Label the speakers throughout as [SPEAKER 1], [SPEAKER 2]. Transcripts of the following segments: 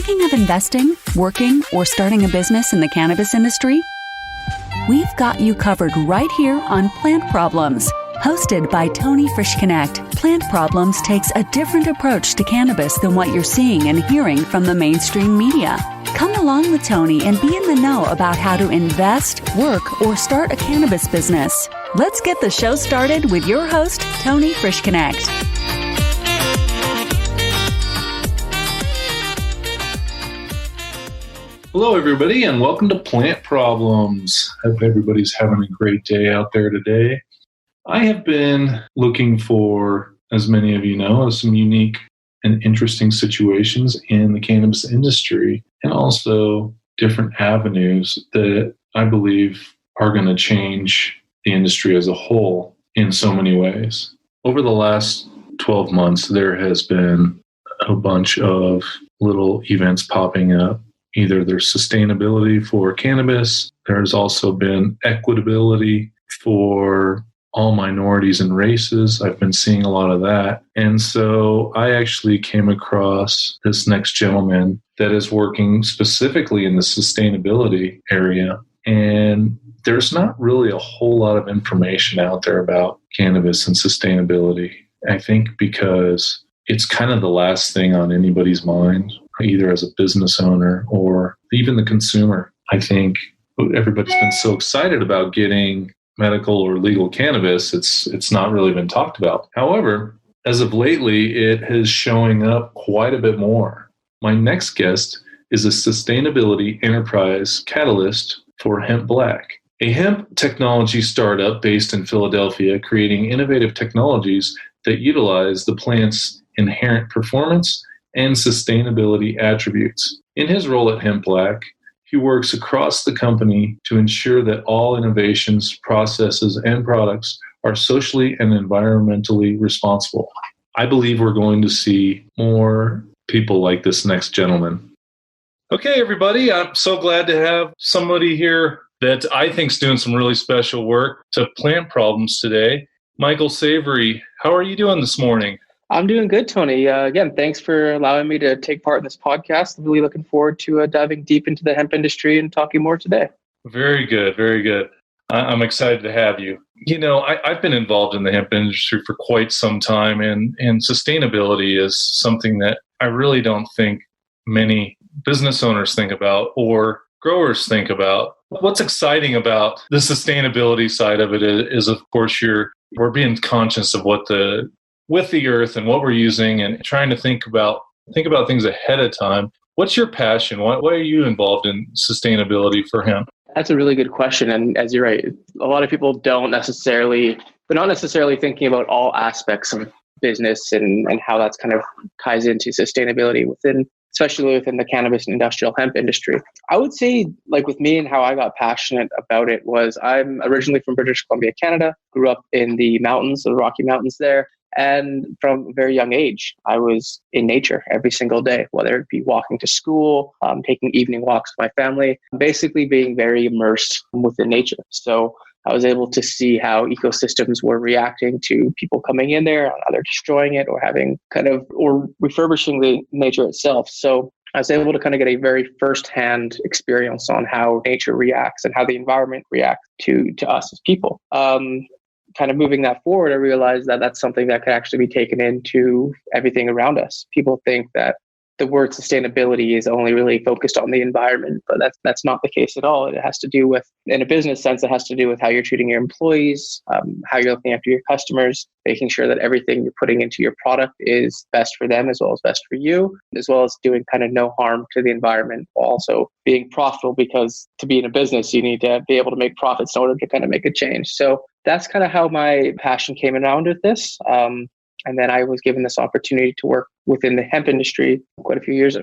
[SPEAKER 1] Thinking of investing, working, or starting a business in the cannabis industry? We've got you covered right here on Plant Problems. Hosted by Tony Frischknecht, Plant Problems takes a different approach to cannabis than what you're seeing and hearing from the mainstream media. Come along with Tony and be in the know about how to invest, work, or start a cannabis business. Let's get the show started with your host, Tony Frischknecht.
[SPEAKER 2] Hello, everybody, and welcome to Plant Problems. Hope everybody's having a great day out there today. I have been looking for, as many of you know, some unique and interesting situations in the cannabis industry and also different avenues that I believe are going to change the industry as a whole in so many ways. Over the last 12 months, there has been a bunch of little events popping up. Either there's sustainability for cannabis, there's also been equitability for all minorities and races. I've been seeing a lot of that. And so I actually came across this next gentleman that is working specifically in the sustainability area. And there's not really a whole lot of information out there about cannabis and sustainability. I think because it's kind of the last thing on anybody's mind, either as a business owner or even the consumer. I think everybody's been so excited about getting medical or legal cannabis, it's not really been talked about. However, as of lately, it is showing up quite a bit more. My next guest is a sustainability enterprise catalyst for Hemp Black, a hemp technology startup based in Philadelphia, creating innovative technologies that utilize the plant's inherent performance and sustainability attributes. In his role at Hemp Black, he works across the company to ensure that all innovations, processes, and products are socially and environmentally responsible. I believe we're going to see more people like this next gentleman. Okay, everybody, I'm so glad to have somebody here that I think is doing some really special work to Plant Problems today. Michael Savarie, how are you doing this morning?
[SPEAKER 3] I'm doing good, Tony. Again, thanks for allowing me to take part in this podcast. I'm really looking forward to diving deep into the hemp industry and talking more today.
[SPEAKER 2] Very good, very good. I'm excited to have you. You know, I've been involved in the hemp industry for quite some time, and sustainability is something that I really don't think many business owners think about or growers think about. What's exciting about the sustainability side of it is of course, we're being conscious of with the earth and what we're using and trying to think about things ahead of time. What's your passion? Why are you involved in sustainability for hemp?
[SPEAKER 3] That's a really good question. And as you're right, a lot of people they're not necessarily thinking about all aspects of business and how that's kind of ties into sustainability especially within the cannabis and industrial hemp industry. I would say, like with me and how I got passionate about it was I'm originally from British Columbia, Canada, grew up in the mountains, the Rocky Mountains there. And from a very young age, I was in nature every single day, whether it be walking to school, taking evening walks with my family, basically being very immersed within nature. So I was able to see how ecosystems were reacting to people coming in there, either destroying it or refurbishing the nature itself. So I was able to kind of get a very firsthand experience on how nature reacts and how the environment reacts to us as people. Kind of moving that forward, I realized that that's something that could actually be taken into everything around us. People think that the word sustainability is only really focused on the environment, but that's not the case at all. It has to do with, in a business sense, it has to do with how you're treating your employees, how you're looking after your customers, making sure that everything you're putting into your product is best for them as well as best for you, as well as doing kind of no harm to the environment, while also being profitable, because to be in a business, you need to be able to make profits in order to kind of make a change. So that's kind of how my passion came around with this. And then I was given this opportunity to work within the hemp industry a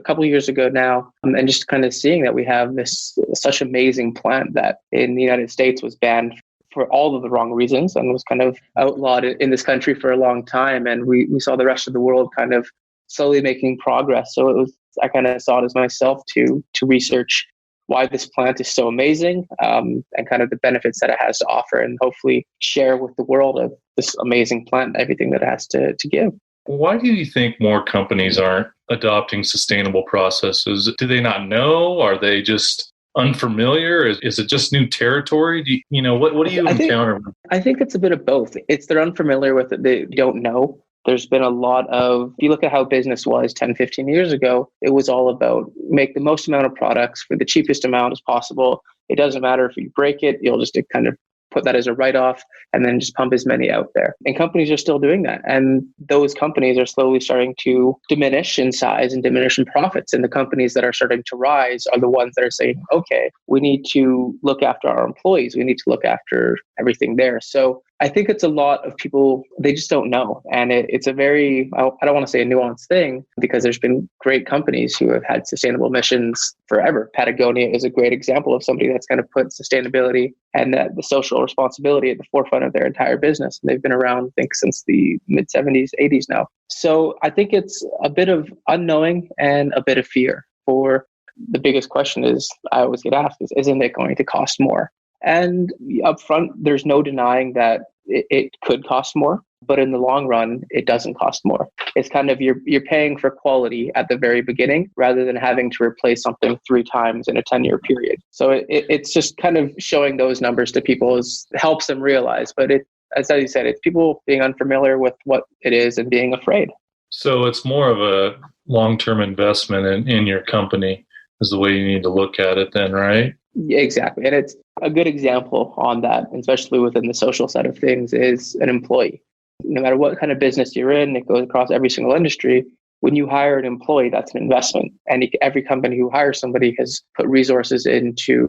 [SPEAKER 3] couple of years ago now, and just kind of seeing that we have this such amazing plant that in the United States was banned for all of the wrong reasons and was kind of outlawed in this country for a long time. And we saw the rest of the world kind of slowly making progress. So I kind of saw it as myself to research why this plant is so amazing, and kind of the benefits that it has to offer, and hopefully share with the world of this amazing plant and everything that it has to give.
[SPEAKER 2] Why do you think more companies aren't adopting sustainable processes? Do they not know? Are they just unfamiliar? Is it just new territory? What do you encounter?
[SPEAKER 3] I think it's a bit of both. They're unfamiliar with it. They don't know. There's been a lot of, if you look at how business was 10, 15 years ago, it was all about make the most amount of products for the cheapest amount as possible. It doesn't matter if you break it, you'll just kind of put that as a write-off and then just pump as many out there. And companies are still doing that. And those companies are slowly starting to diminish in size and diminish in profits. And the companies that are starting to rise are the ones that are saying, okay, we need to look after our employees. We need to look after everything there. So I think it's a lot of people, they just don't know. And it's a very, I don't want to say a nuanced thing, because there's been great companies who have had sustainable missions forever. Patagonia is a great example of somebody that's kind of put sustainability and the social responsibility at the forefront of their entire business. And they've been around, I think, since the mid 70s, 80s now. So I think it's a bit of unknowing and a bit of fear. For the biggest question is, I always get asked, isn't it going to cost more? And up front, there's no denying that it could cost more, but in the long run, it doesn't cost more. It's kind of you're paying for quality at the very beginning rather than having to replace something 3 times in a 10-year period. So it's just kind of showing those numbers to people helps them realize. But as you said, it's people being unfamiliar with what it is and being afraid.
[SPEAKER 2] So it's more of a long-term investment in your company is the way you need to look at it then, right?
[SPEAKER 3] Yeah, exactly. And it's a good example on that, especially within the social side of things, is an employee. No matter what kind of business you're in, it goes across every single industry. When you hire an employee, that's an investment. And every company who hires somebody has put resources into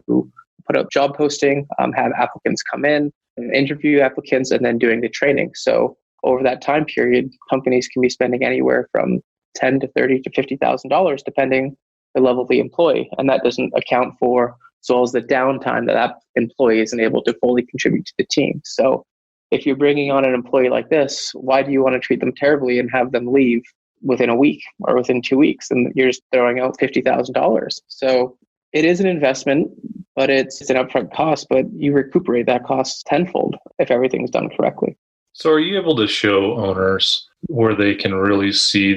[SPEAKER 3] put up job posting, have applicants come in, interview applicants, and then doing the training. So over that time period, companies can be spending anywhere from $10,000 to $30,000 to $50,000, depending the level of the employee. And that doesn't account for as well as the downtime that employee isn't able to fully contribute to the team. So if you're bringing on an employee like this, why do you want to treat them terribly and have them leave within a week or within 2 weeks? And you're just throwing out $50,000. So it is an investment, but it's an upfront cost, but you recuperate that cost tenfold if everything's done correctly.
[SPEAKER 2] So are you able to show owners where they can really see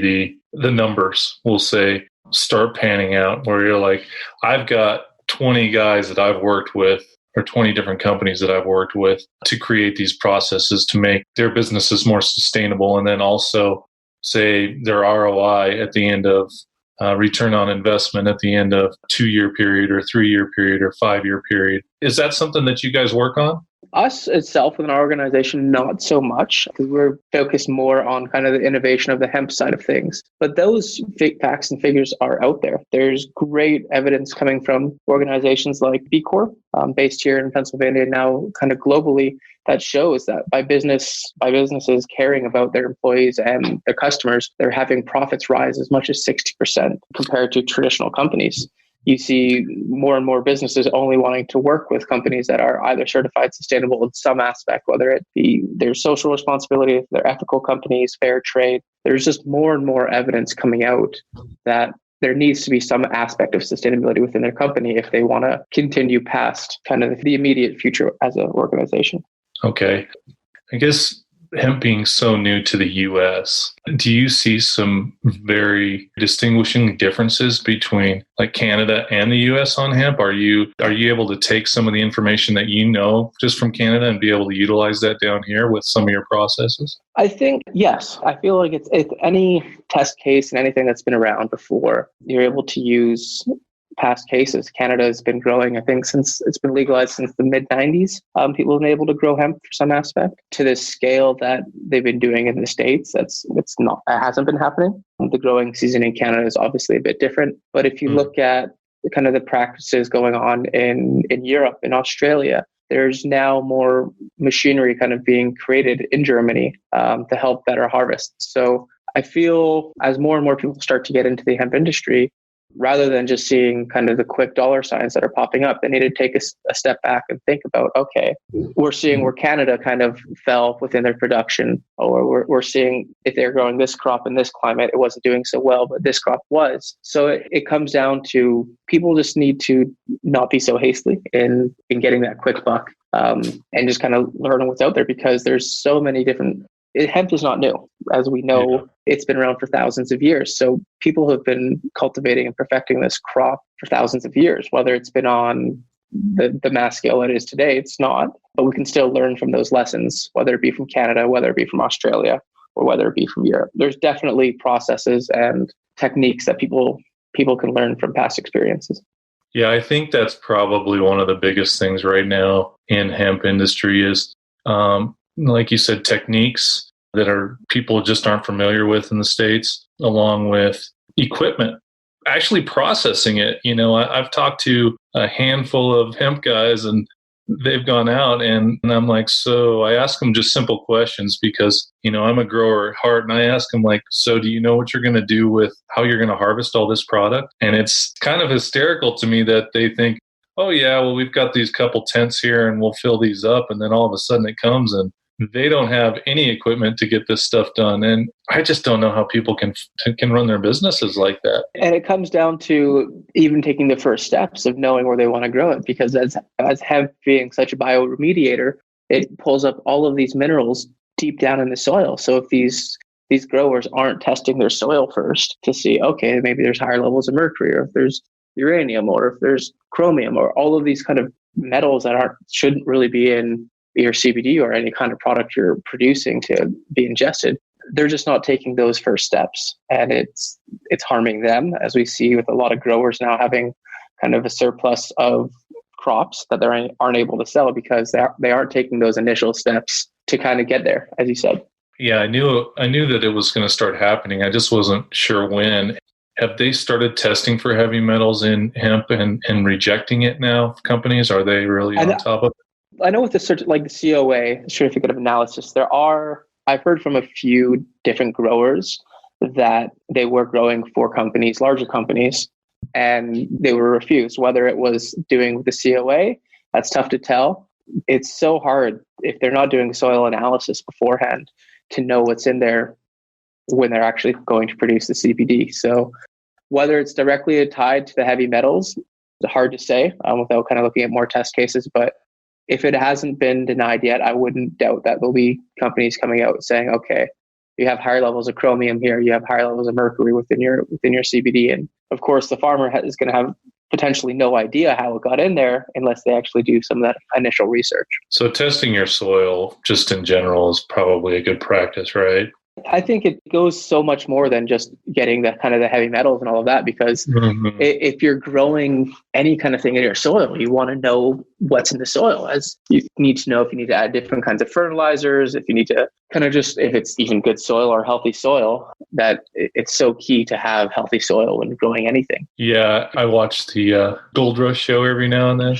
[SPEAKER 2] the numbers, we'll say, start panning out, where you're like, I've got 20 guys that I've worked with, or 20 different companies that I've worked with to create these processes to make their businesses more sustainable, and then also say their ROI at the end of return on investment at the end of 2-year period or 3-year period or 5-year period. Is that something that you guys work on?
[SPEAKER 3] Us itself within our organization, not so much, because we're focused more on kind of the innovation of the hemp side of things. But those facts and figures are out there. There's great evidence coming from organizations like B Corp, based here in Pennsylvania now kind of globally, that shows that by businesses caring about their employees and their customers, they're having profits rise as much as 60% compared to traditional companies. You see more and more businesses only wanting to work with companies that are either certified sustainable in some aspect, whether it be their social responsibility, their ethical companies, fair trade. There's just more and more evidence coming out that there needs to be some aspect of sustainability within their company if they want to continue past kind of the immediate future as an organization.
[SPEAKER 2] Okay. I guess hemp being so new to the U.S., do you see some very distinguishing differences between like Canada and the U.S. on hemp? Are you able to take some of the information that you know just from Canada and be able to utilize that down here with some of your processes? I
[SPEAKER 3] think, yes. I feel like it's any test case and anything that's been around before, you're able to use past cases. Canada has been growing, I think, since it's been legalized since the mid-90s. People have been able to grow hemp for some aspect to the scale that they've been doing in the States. That hasn't been happening. The growing season in Canada is obviously a bit different. But if you look at kind of the practices going on in Europe, in Australia, there's now more machinery kind of being created in Germany to help better harvest. So I feel as more and more people start to get into the hemp industry, rather than just seeing kind of the quick dollar signs that are popping up, they need to take a step back and think about, okay, we're seeing where Canada kind of fell within their production, or we're seeing if they're growing this crop in this climate, it wasn't doing so well, but this crop was. So it comes down to people just need to not be so hasty in getting that quick buck, and just kind of learn what's out there, because there's so many different hemp is not new. As we know, it's been around for thousands of years. So people have been cultivating and perfecting this crop for thousands of years. Whether it's been on the mass scale it is today, it's not. But we can still learn from those lessons, whether it be from Canada, whether it be from Australia, or whether it be from Europe. There's definitely processes and techniques that people can learn from past experiences.
[SPEAKER 2] Yeah, I think that's probably one of the biggest things right now in hemp industry is, like you said, techniques that people just aren't familiar with in the States, along with equipment. Actually processing it. I've talked to a handful of hemp guys and they've gone out and I'm like, so I ask them just simple questions because, I'm a grower at heart, and I ask them like, so do you know what you're going to do with how you're going to harvest all this product? And it's kind of hysterical to me that they think, oh yeah, well, we've got these couple tents here and we'll fill these up. And then all of a sudden it comes and they don't have any equipment to get this stuff done. And I just don't know how people can run their businesses like that.
[SPEAKER 3] And it comes down to even taking the first steps of knowing where they want to grow it, because as hemp being such a bioremediator, it pulls up all of these minerals deep down in the soil. So if these growers aren't testing their soil first to see, okay, maybe there's higher levels of mercury, or if there's uranium, or if there's chromium, or all of these kind of metals that shouldn't really be in your CBD or any kind of product you're producing to be ingested, they're just not taking those first steps. And it's harming them, as we see with a lot of growers now having kind of a surplus of crops that they aren't able to sell because they aren't taking those initial steps to kind of get there, as you said.
[SPEAKER 2] Yeah, I knew that it was going to start happening. I just wasn't sure when. Have they started testing for heavy metals in hemp and rejecting it now? Companies, are they really on top of it?
[SPEAKER 3] I know with the COA, Certificate of Analysis, I've heard from a few different growers that they were growing for companies, larger companies, and they were refused. Whether it was doing with the COA, that's tough to tell. It's so hard if they're not doing soil analysis beforehand to know what's in there when they're actually going to produce the CBD. So whether it's directly tied to the heavy metals, it's hard to say without kind of looking at more test cases. But if it hasn't been denied yet, I wouldn't doubt that there'll be companies coming out saying, okay, you have higher levels of chromium here, you have higher levels of mercury within your CBD. And of course, the farmer is going to have potentially no idea how it got in there unless they actually do some of that initial research.
[SPEAKER 2] So testing your soil just in general is probably a good practice, right?
[SPEAKER 3] I think it goes so much more than just getting the kind of the heavy metals and all of that, because if you're growing any kind of thing in your soil, you want to know what's in the soil. As you need to know if you need to add different kinds of fertilizers, if you need to kind of just, if it's even good soil or healthy soil, that it's so key to have healthy soil when growing anything.
[SPEAKER 2] Yeah, I watch the Gold Rush show every now and then,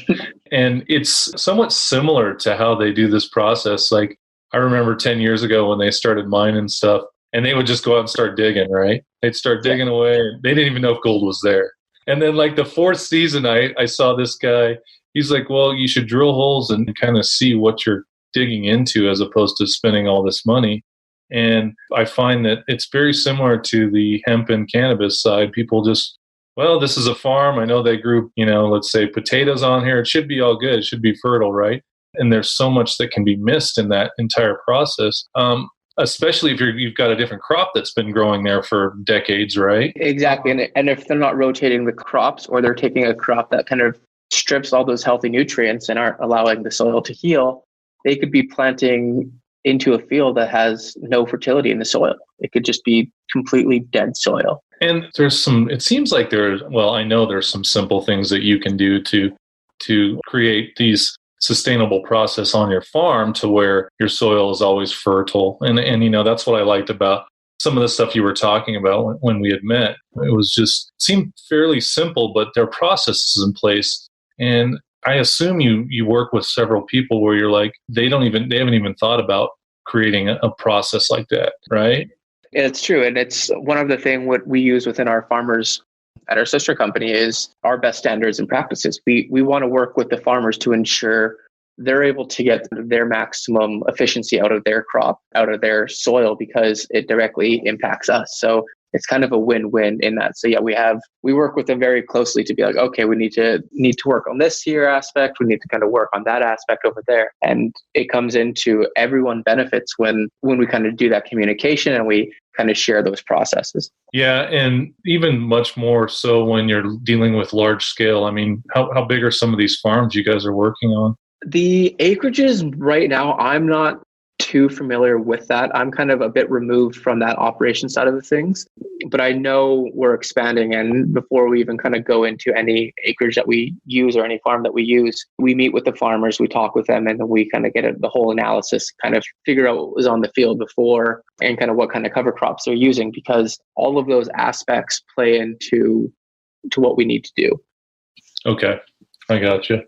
[SPEAKER 2] and it's somewhat similar to how they do this process. Like, I remember 10 years ago when they started mining stuff, and they would just go out and start digging, right? They'd start digging away. They didn't even know if gold was there. And then like the fourth season, I saw this guy. He's like, well, you should drill holes and kind of see what you're digging into as opposed to spending all this money. And I find that it's very similar to the hemp and cannabis side. People just, well, this is a farm. I know they grew, let's say potatoes on here. It should be all good. It should be fertile, right? And there's so much that can be missed in that entire process, especially if you've got a different crop that's been growing there for decades, right?
[SPEAKER 3] Exactly. And if they're not rotating the crops, or they're taking a crop that kind of strips all those healthy nutrients and aren't allowing the soil to heal, they could be planting into a field that has no fertility in the soil. It could just be completely dead soil.
[SPEAKER 2] And it seems like I know there's some simple things that you can do to create these sustainable process on your farm to where your soil is always fertile. And that's what I liked about some of the stuff you were talking about when we had met. It seemed fairly simple, but there are processes in place. And I assume you work with several people where you're like, they haven't even thought about creating a process like that, right?
[SPEAKER 3] It's true. And it's one of the things what we use within our farmers at our sister company is our best standards and practices. We want to work with the farmers to ensure they're able to get their maximum efficiency out of their crop, out of their soil, because it directly impacts us. So it's kind of a win-win in that. So yeah, we work with them very closely to be like, okay, we need to work on this here aspect. We need to kind of work on that aspect over there. And it comes into everyone benefits when we kind of do that communication and we kind of share those processes.
[SPEAKER 2] Yeah. And even much more so when you're dealing with large scale. I mean, how big are some of these farms you guys are working on?
[SPEAKER 3] The acreages right now, I'm not too familiar with that. I'm kind of a bit removed from that operation side of the things, but I know we're expanding. And before we even kind of go into any acreage that we use or any farm that we use, we meet with the farmers, we talk with them, and then we kind of get the whole analysis, kind of figure out what was on the field before and kind of what kind of cover crops they're using, because all of those aspects play into what we need to do.
[SPEAKER 2] Okay, I gotcha.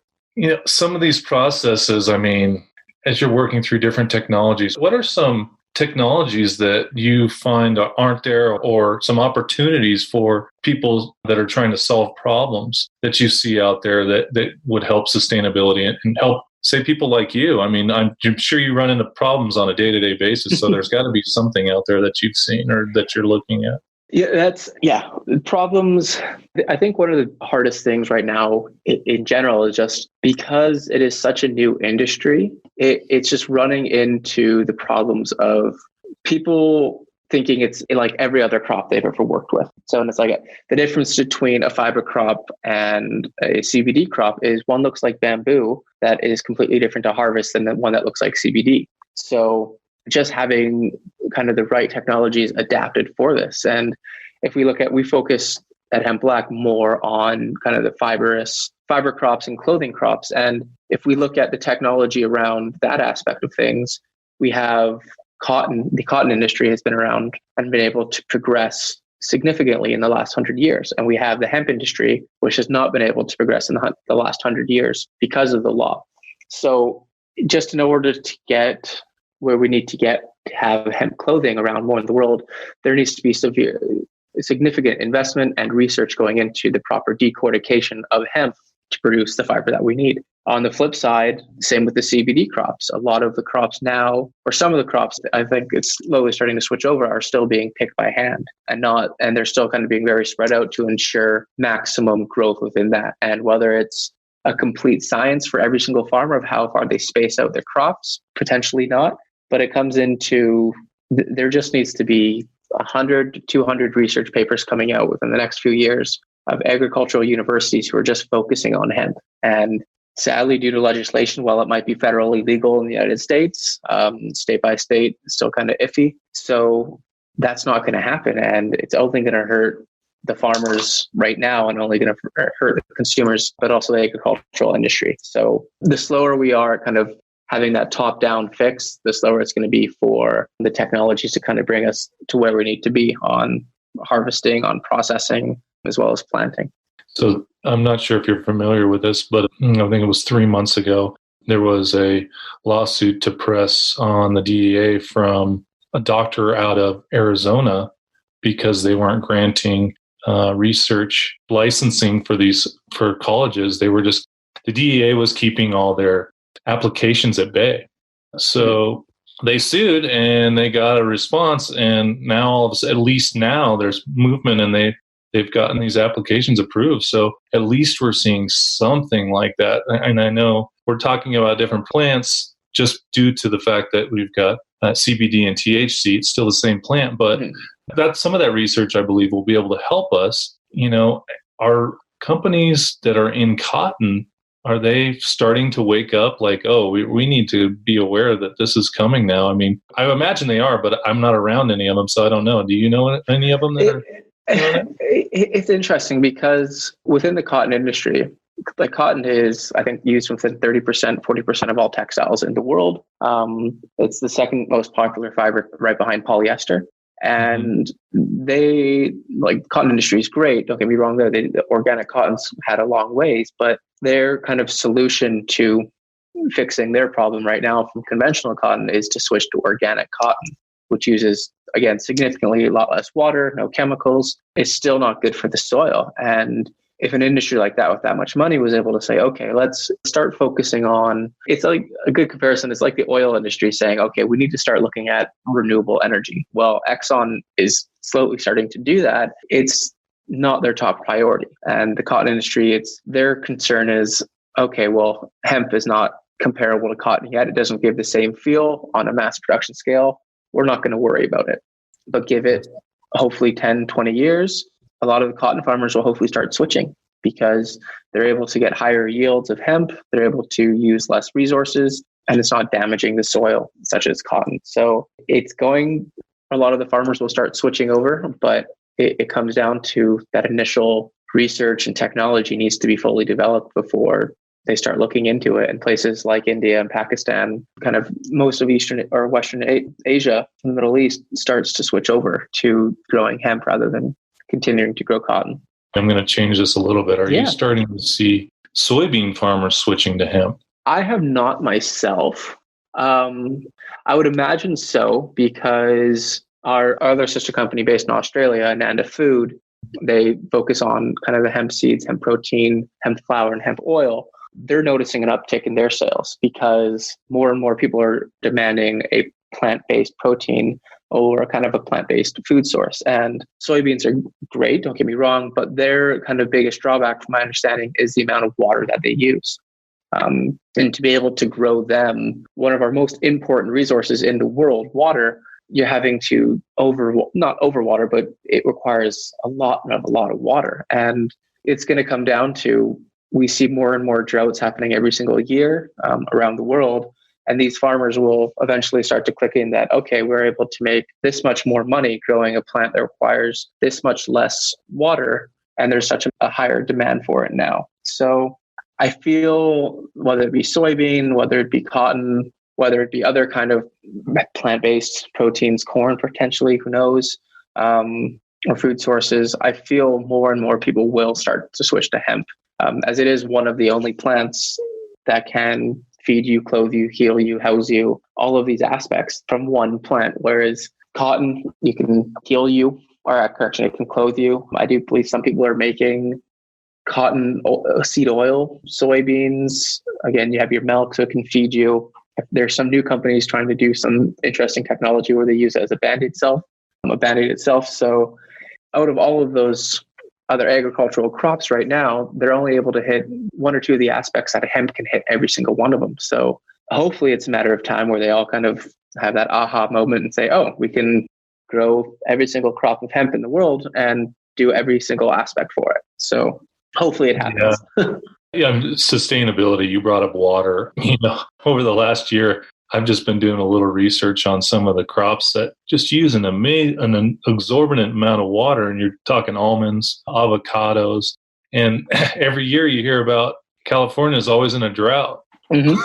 [SPEAKER 2] Some of these processes, I mean, as you're working through different technologies, what are some technologies that you find aren't there, or some opportunities for people that are trying to solve problems that you see out there that would help sustainability and help, say, people like you? I mean, I'm sure you run into problems on a day-to-day basis, so there's got to be something out there that you've seen or that you're looking at.
[SPEAKER 3] Problems. I think one of the hardest things right now in general is just because it is such a new industry, it's just running into the problems of people thinking it's like every other crop they've ever worked with. So, and it's like the difference between a fiber crop and a CBD crop is one looks like bamboo that is completely different to harvest than the one that looks like CBD. So just having kind of the right technologies adapted for this. And if we focus at Hemp Black more on kind of the fiber crops and clothing crops. And if we look at the technology around that aspect of things, we have cotton. The cotton industry has been around and been able to progress significantly in the last 100 years. And we have the hemp industry, which has not been able to progress in the last 100 years because of the law. So just in order to get where we need to have hemp clothing around more in the world, there needs to be significant investment and research going into the proper decortication of hemp to produce the fiber that we need. On the flip side, same with the CBD crops. A lot of the crops now, or some of the crops, I think it's slowly starting to switch over, are still being picked by hand and they're still kind of being very spread out to ensure maximum growth within that. And whether it's a complete science for every single farmer of how far they space out their crops, potentially not. But it comes into, there just needs to be 100 to 200 research papers coming out within the next few years of agricultural universities who are just focusing on hemp. And sadly, due to legislation, while it might be federally legal in the United States, state by state, it's still kind of iffy. So that's not going to happen. And it's only going to hurt the farmers right now and only going to hurt the consumers, but also the agricultural industry. So the slower we are kind of having that top-down fix, the slower it's going to be for the technologies to kind of bring us to where we need to be on harvesting, on processing, as well as planting.
[SPEAKER 2] So I'm not sure if you're familiar with this, but I think it was 3 months ago, there was a lawsuit to press on the DEA from a doctor out of Arizona because they weren't granting research licensing for colleges. The DEA was keeping all their applications at bay. So they sued and they got a response, and now at least now there's movement and they've gotten these applications approved. So at least we're seeing something like that. And I know we're talking about different plants just due to the fact that we've got CBD and THC. It's still the same plant, but some of that research, I believe, will be able to help us. Our companies that are in cotton, are they starting to wake up like, oh, we need to be aware that this is coming now? I mean, I imagine they are, but I'm not around any of them, so I don't know. Do you know any of them that are doing it?
[SPEAKER 3] It's interesting because within the cotton industry, like cotton is, I think, used within 30%, 40% of all textiles in the world. It's the second most popular fiber right behind polyester. And cotton industry is great. Don't get me wrong, the organic cottons had a long ways, but their kind of solution to fixing their problem right now from conventional cotton is to switch to organic cotton, which uses, again, significantly a lot less water, no chemicals. It's still not good for the soil. And if an industry like that with that much money was able to say, okay, let's start focusing on, it's like a good comparison. It's like the oil industry saying, okay, we need to start looking at renewable energy. Well, Exxon is slowly starting to do that. It's not their top priority. And the cotton industry, their concern is, okay, well, hemp is not comparable to cotton yet. It doesn't give the same feel on a mass production scale. We're not going to worry about it, but give it hopefully 10, 20 years. A lot of the cotton farmers will hopefully start switching because they're able to get higher yields of hemp. They're able to use less resources and it's not damaging the soil such as cotton. So a lot of the farmers will start switching over, but it comes down to that initial research and technology needs to be fully developed before they start looking into it. And places like India and Pakistan, kind of most of Eastern or Western Asia and the Middle East starts to switch over to growing hemp rather than continuing to grow cotton.
[SPEAKER 2] I'm going to change this a little bit. Are you starting to see soybean farmers switching to hemp?
[SPEAKER 3] I have not myself. I would imagine so because our other sister company based in Australia, Ananda Food, they focus on kind of the hemp seeds, hemp protein, hemp flour, and hemp oil. They're noticing an uptick in their sales because more and more people are demanding a plant-based protein or kind of a plant-based food source. And soybeans are great, don't get me wrong, but their kind of biggest drawback, from my understanding, is the amount of water that they use. And to be able to grow them, one of our most important resources in the world, water, you're having to not overwater, but it requires a lot of water. And it's going to come down to, we see more and more droughts happening every single year around the world. And these farmers will eventually start to click in that, okay, we're able to make this much more money growing a plant that requires this much less water. And there's such a higher demand for it now. So I feel whether it be soybean, whether it be cotton, whether it be other kind of plant-based proteins, corn potentially, who knows, or food sources, I feel more and more people will start to switch to hemp, as it is one of the only plants that can feed you, clothe you, heal you, house you, all of these aspects from one plant. Whereas cotton, you can heal you, or correction, it can clothe you. I do believe some people are making cotton seed oil, soybeans. Again, you have your milk, so it can feed you. There's some new companies trying to do some interesting technology where they use it as a band-aid itself. So out of all of those other agricultural crops right now, they're only able to hit one or two of the aspects that hemp can hit every single one of them. So hopefully it's a matter of time where they all kind of have that aha moment and say, oh, we can grow every single crop of hemp in the world and do every single aspect for it. So hopefully it happens.
[SPEAKER 2] Yeah, sustainability. You brought up water. Over the last year, I've just been doing a little research on some of the crops that just use an exorbitant amount of water. And you're talking almonds, avocados. And every year you hear about California is always in a drought.
[SPEAKER 3] Mm-hmm.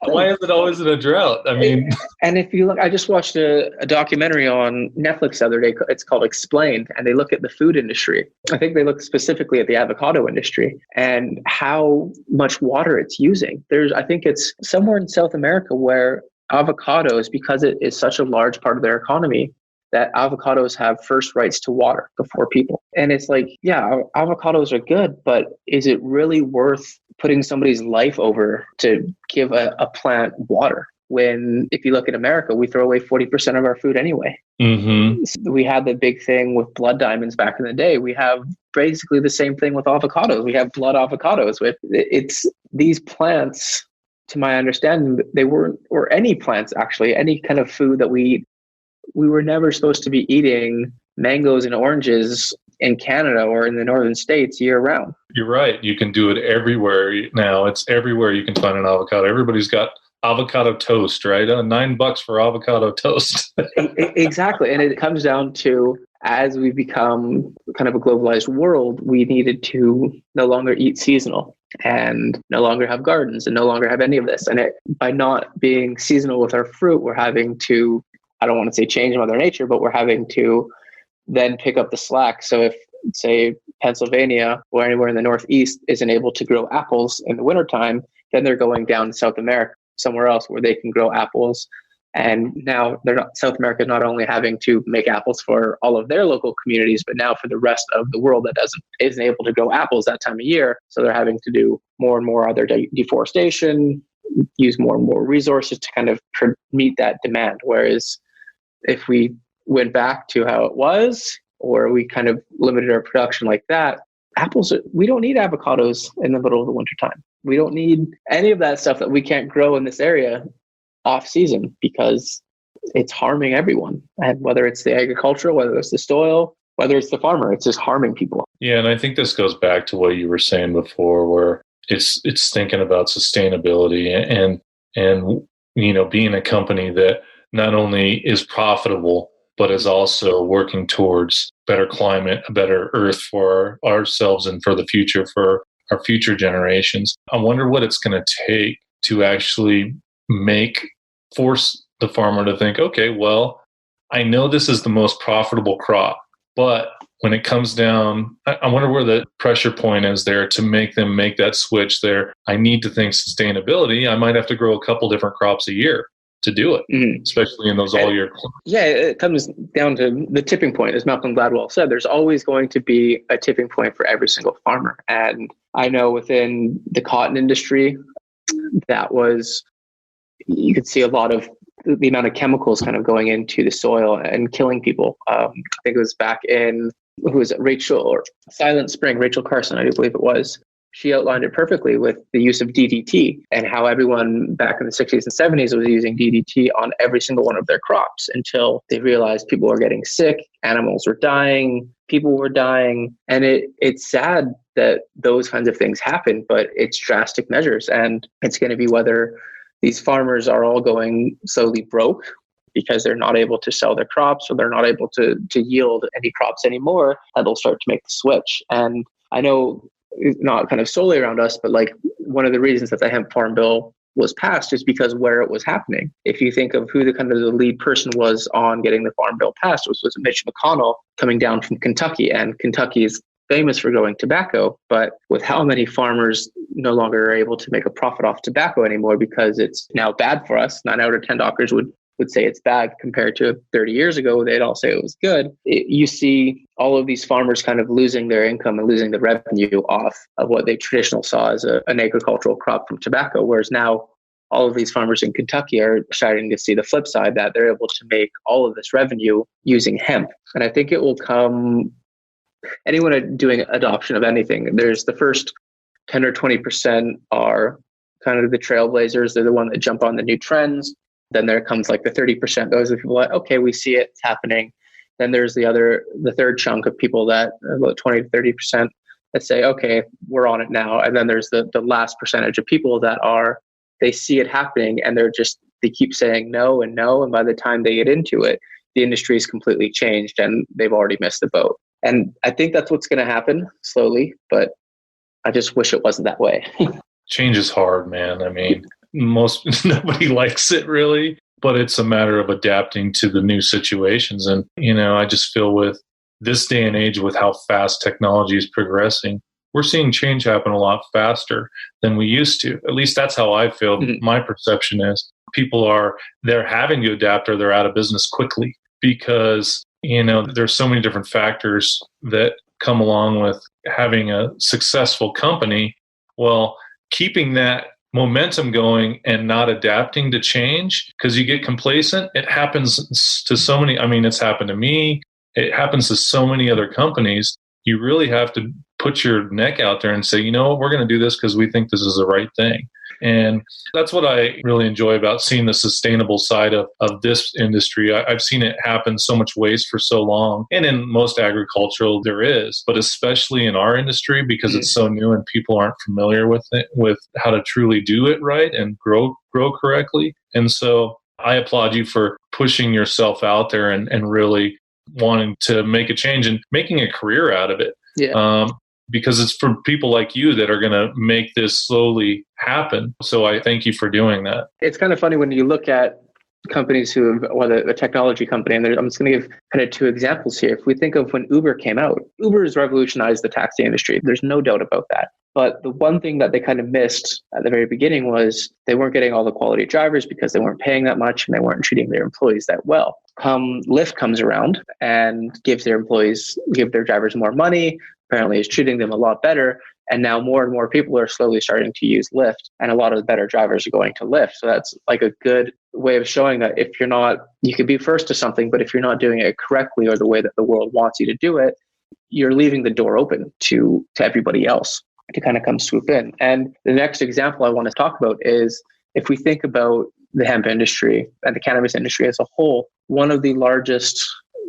[SPEAKER 2] Why is it always in a drought? I mean,
[SPEAKER 3] and if you look, I just watched a documentary on Netflix the other day. It's called Explained, and they look at the food industry. I think they look specifically at the avocado industry and how much water it's using. I think it's somewhere in South America where avocados, because it is such a large part of their economy, that avocados have first rights to water before people. And it's like, yeah, avocados are good, but is it really worth putting somebody's life over to give a plant water? When, if you look at America, we throw away 40% of our food anyway. Mm-hmm. We had the big thing with blood diamonds back in the day. We have basically the same thing with avocados. We have blood avocados. It's these plants, to my understanding, they weren't, or any plants actually, any kind of food that we eat, we were never supposed to be eating mangoes and oranges in Canada or in the northern states year round.
[SPEAKER 2] You're right. You can do it everywhere now. It's everywhere you can find an avocado. Everybody's got avocado toast, right? $9 for avocado toast.
[SPEAKER 3] Exactly. And it comes down to, as we become kind of a globalized world, we needed to no longer eat seasonal and no longer have gardens and no longer have any of this. And by not being seasonal with our fruit, we're having to, I don't want to say change Mother Nature, but we're having to then pick up the slack. So if, say, Pennsylvania or anywhere in the Northeast isn't able to grow apples in the wintertime, then they're going down to South America, somewhere else where they can grow apples And now South America is not only having to make apples for all of their local communities, but now for the rest of the world that isn't able to grow apples that time of year. So they're having to do more and more other deforestation, use more and more resources to kind of meet that demand. Whereas if we went back to how it was, or we kind of limited our production like that, we don't need avocados in the middle of the wintertime. We don't need any of that stuff that we can't grow in this area off season, because it's harming everyone. And whether it's the agriculture, whether it's the soil, whether it's the farmer, it's just harming people.
[SPEAKER 2] Yeah, and I think this goes back to what you were saying before, where it's thinking about sustainability and being a company that not only is profitable, but is also working towards better climate, a better earth for ourselves and for the future, for our future generations. I wonder what it's going to take to actually force the farmer to think, okay, well, I know this is the most profitable crop, but when it comes down, I wonder where the pressure point is there to make them make that switch there. I need to think sustainability. I might have to grow a couple different crops a year to do it, especially in those all year.
[SPEAKER 3] Yeah, it comes down to the tipping point, as Malcolm Gladwell said. There's always going to be a tipping point for every single farmer. And I know within the cotton industry, you could see a lot of the amount of chemicals kind of going into the soil and killing people. I think it was back in, who was it? Silent Spring, Rachel Carson, I do believe it was. She outlined it perfectly with the use of DDT and how everyone back in the 60s and 70s was using DDT on every single one of their crops until they realized people were getting sick, animals were dying, people were dying. And it's sad that those kinds of things happen, but it's drastic measures. And it's going to be whether these farmers are all going slowly broke because they're not able to sell their crops, or they're not able to yield any crops anymore, that'll start to make the switch. And I know, not kind of solely around us, but like one of the reasons that the hemp farm bill was passed is because where it was happening. If you think of who the lead person was on getting the farm bill passed, was Mitch McConnell coming down from Kentucky, and Kentucky is famous for growing tobacco, but with how many farmers no longer are able to make a profit off tobacco anymore because it's now bad for us. 9 out of 10 doctors would say it's bad compared to 30 years ago. They'd all say it was good. You see all of these farmers kind of losing their income and losing the revenue off of what they traditionally saw as an agricultural crop from tobacco. Whereas now all of these farmers in Kentucky are starting to see the flip side, that they're able to make all of this revenue using hemp. And I think it will come, anyone doing adoption of anything, there's the first 10 or 20% are kind of the trailblazers. They're the one that jump on the new trends. Then there comes like the 30%. Those are the people that, okay, we see it, it's happening. Then there's the third chunk of people that about 20 to 30% that say, okay, we're on it now. And then there's the last percentage of people that they see it happening and they keep saying no and no. And by the time they get into it, the industry is completely changed and they've already missed the boat. And I think that's what's going to happen slowly, but I just wish it wasn't that way.
[SPEAKER 2] Change is hard, man. I mean, nobody likes it really, but it's a matter of adapting to the new situations. And, I just feel with this day and age, with how fast technology is progressing, we're seeing change happen a lot faster than we used to. At least that's how I feel. Mm-hmm. My perception is they're having to adapt or they're out of business quickly because, there's so many different factors that come along with having a successful company. Well, keeping that momentum going and not adapting to change because you get complacent. It happens to so many. I mean, it's happened to me. It happens to so many other companies. You really have to put your neck out there and say, we're going to do this because we think this is the right thing. And that's what I really enjoy about seeing the sustainable side of this industry. I've seen it happen so much waste for so long. And in most agricultural, there is, but especially in our industry, because it's so new and people aren't familiar with it, with how to truly do it right and grow correctly. And so I applaud you for pushing yourself out there and really wanting to make a change and making a career out of it. Yeah. Because it's for people like you that are going to make this slowly happen. So I thank you for doing that.
[SPEAKER 3] It's kind of funny when you look at companies whether a technology company, and I'm just going to give kind of two examples here. If we think of when Uber came out, Uber has revolutionized the taxi industry. There's no doubt about that. But the one thing that they kind of missed at the very beginning was they weren't getting all the quality drivers because they weren't paying that much and they weren't treating their employees that well. Lyft comes around and gives their drivers more money, apparently is treating them a lot better. And now more and more people are slowly starting to use Lyft, and a lot of the better drivers are going to Lyft. So that's like a good way of showing that if you're not, you could be first to something, but if you're not doing it correctly or the way that the world wants you to do it, you're leaving the door open to everybody else to kind of come swoop in. And the next example I want to talk about is if we think about the hemp industry and the cannabis industry as a whole, one of the largest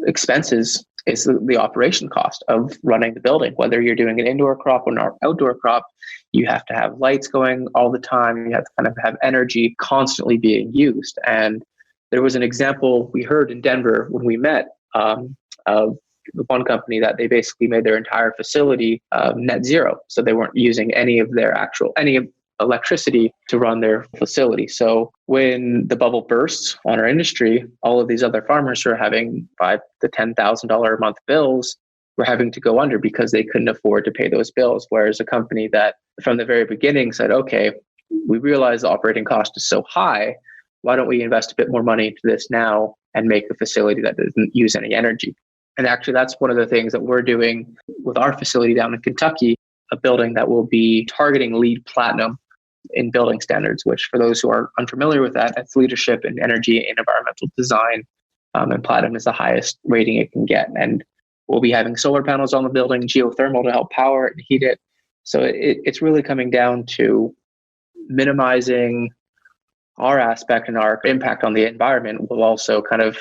[SPEAKER 3] expenses is the operation cost of running the building. Whether you're doing an indoor crop or an outdoor crop, you have to have lights going all the time. You have to kind of have energy constantly being used. And there was an example we heard in Denver when we met of one company that they basically made their entire facility net zero. So they weren't using any electricity to run their facility. So when the bubble bursts on our industry, all of these other farmers who are having $5,000 to $10,000 a month bills were having to go under because they couldn't afford to pay those bills. Whereas a company that from the very beginning said, okay, we realize the operating cost is so high, why don't we invest a bit more money into this now and make a facility that doesn't use any energy? And actually, that's one of the things that we're doing with our facility down in Kentucky, a building that will be targeting LEED Platinum in building standards, which for those who are unfamiliar with that, that's leadership in energy and environmental design. And Platinum is the highest rating it can get. And we'll be having solar panels on the building, geothermal to help power it and heat it. So it's really coming down to minimizing our aspect and our impact on the environment while also kind of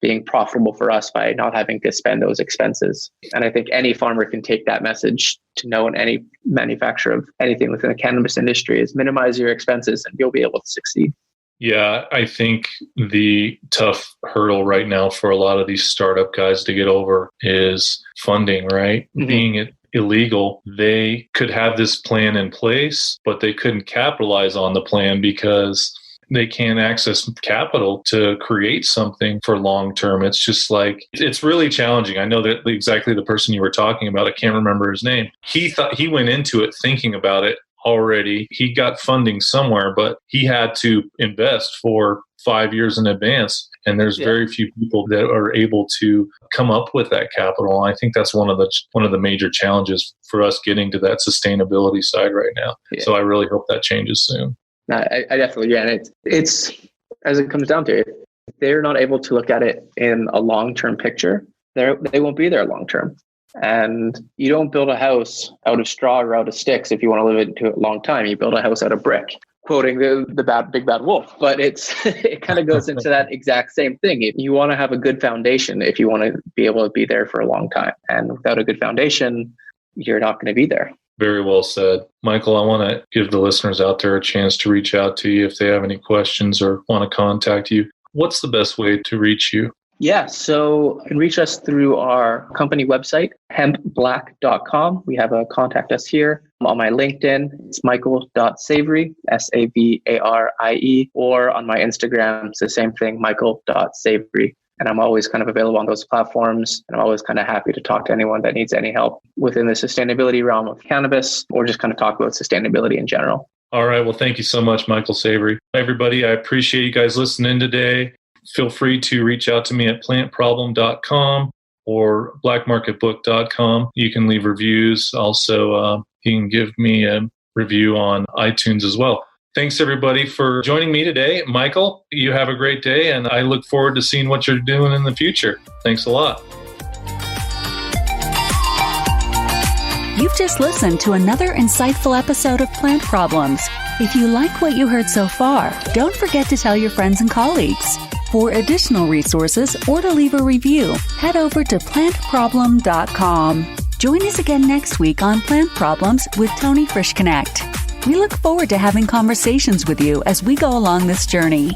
[SPEAKER 3] being profitable for us by not having to spend those expenses. And I think any farmer can take that message to know, in any manufacturer of anything within the cannabis industry, is minimize your expenses and you'll be able to succeed.
[SPEAKER 2] Yeah, I think the tough hurdle right now for a lot of these startup guys to get over is funding, right? Mm-hmm. Being it illegal, they could have this plan in place, but they couldn't capitalize on the plan because they can't access capital to create something for long term. It's just like, it's really challenging. I know that exactly the person you were talking about, I can't remember his name. He went into it thinking about it already. He got funding somewhere, but he had to invest for 5 years in advance. And there's very few people that are able to come up with that capital. And I think that's one of the major challenges for us getting to that sustainability side right now. Yeah. So I really hope that changes soon.
[SPEAKER 3] No, I definitely, and it's as it comes down to it, if they're not able to look at it in a long-term picture, they won't be there long-term. And you don't build a house out of straw or out of sticks if you want to live into it a long time. You build a house out of brick, quoting the big bad wolf. But it kind of goes into that exact same thing. You want to have a good foundation if you want to be able to be there for a long time. And without a good foundation, you're not going to be there.
[SPEAKER 2] Very well said. Michael, I want to give the listeners out there a chance to reach out to you if they have any questions or want to contact you. What's the best way to reach you?
[SPEAKER 3] Yeah, so you can reach us through our company website, hempblack.com. We have a contact us here. On my LinkedIn, it's michael.savarie, Savarie, or on my Instagram, it's the same thing, michael.savarie. And I'm always kind of available on those platforms. And I'm always kind of happy to talk to anyone that needs any help within the sustainability realm of cannabis, or just kind of talk about sustainability in general.
[SPEAKER 2] All right. Well, thank you so much, Michael Savarie. Everybody, I appreciate you guys listening today. Feel free to reach out to me at plantproblem.com or blackmarketbook.com. You can leave reviews. Also, you can give me a review on iTunes as well. Thanks, everybody, for joining me today. Michael, you have a great day, and I look forward to seeing what you're doing in the future. Thanks a lot.
[SPEAKER 1] You've just listened to another insightful episode of Plant Problems. If you like what you heard so far, don't forget to tell your friends and colleagues. For additional resources or to leave a review, head over to plantproblem.com. Join us again next week on Plant Problems with Tony Frischknecht. We look forward to having conversations with you as we go along this journey.